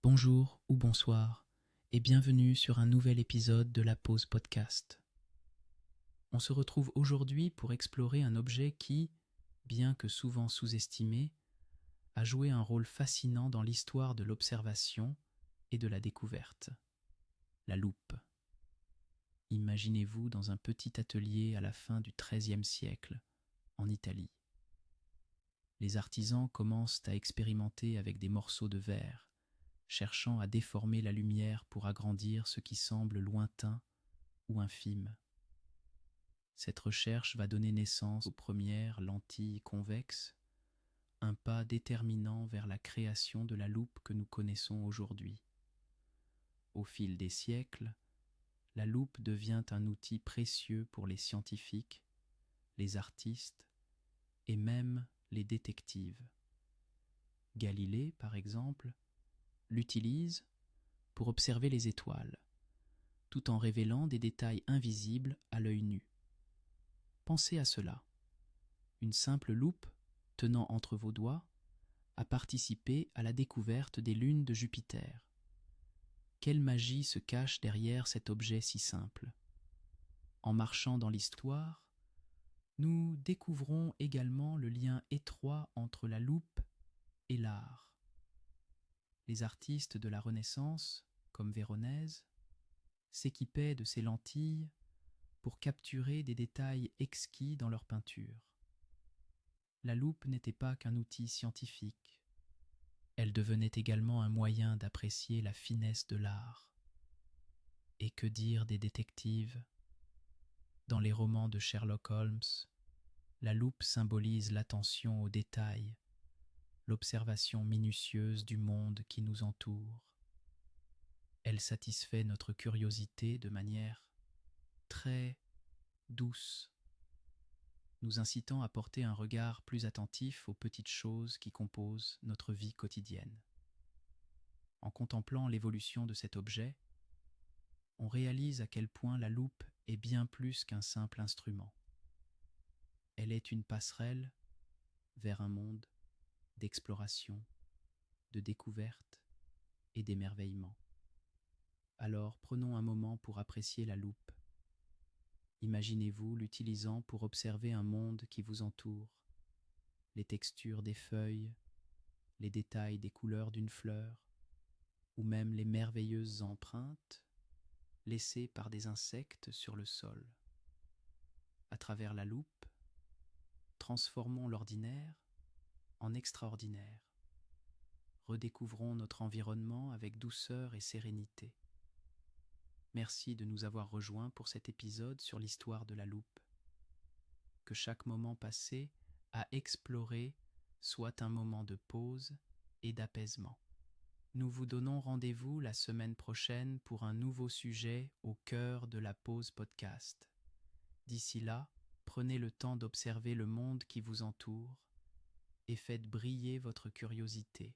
Bonjour ou bonsoir et bienvenue sur un nouvel épisode de la Pause Podcast. On se retrouve aujourd'hui pour explorer un objet qui, bien que souvent sous-estimé, a joué un rôle fascinant dans l'histoire de l'observation et de la découverte. La loupe. Imaginez-vous dans un petit atelier à la fin du XIIIe siècle, en Italie. Les artisans commencent à expérimenter avec des morceaux de verre, cherchant à déformer la lumière pour agrandir ce qui semble lointain ou infime. Cette recherche va donner naissance aux premières lentilles convexes, un pas déterminant vers la création de la loupe que nous connaissons aujourd'hui. Au fil des siècles, la loupe devient un outil précieux pour les scientifiques, les artistes et même les détectives. Galilée, par exemple, l'utilise pour observer les étoiles, tout en révélant des détails invisibles à l'œil nu. Pensez à cela. Une simple loupe, tenant entre vos doigts, a participé à la découverte des lunes de Jupiter. Quelle magie se cache derrière cet objet si simple? En marchant dans l'histoire, nous découvrons également le lien étroit entre la loupe et l'art. Les artistes de la Renaissance, comme Véronèse, s'équipaient de ces lentilles pour capturer des détails exquis dans leurs peintures. La loupe n'était pas qu'un outil scientifique, elle devenait également un moyen d'apprécier la finesse de l'art. Et que dire des détectives? Dans les romans de Sherlock Holmes, la loupe symbolise l'attention aux détails, l'observation minutieuse du monde qui nous entoure. Elle satisfait notre curiosité de manière très douce, nous incitant à porter un regard plus attentif aux petites choses qui composent notre vie quotidienne. En contemplant l'évolution de cet objet, on réalise à quel point la loupe est bien plus qu'un simple instrument. Elle est une passerelle vers un monde d'exploration, de découverte et d'émerveillement. Alors prenons un moment pour apprécier la loupe. Imaginez-vous l'utilisant pour observer un monde qui vous entoure, les textures des feuilles, les détails des couleurs d'une fleur, ou même les merveilleuses empreintes laissées par des insectes sur le sol. À travers la loupe, transformons l'ordinaire en extraordinaire. Redécouvrons notre environnement avec douceur et sérénité. Merci de nous avoir rejoints pour cet épisode sur l'histoire de la loupe. Que chaque moment passé à explorer soit un moment de pause et d'apaisement. Nous vous donnons rendez-vous la semaine prochaine pour un nouveau sujet au cœur de la Pause Podcast. D'ici là, prenez le temps d'observer le monde qui vous entoure et faites briller votre curiosité.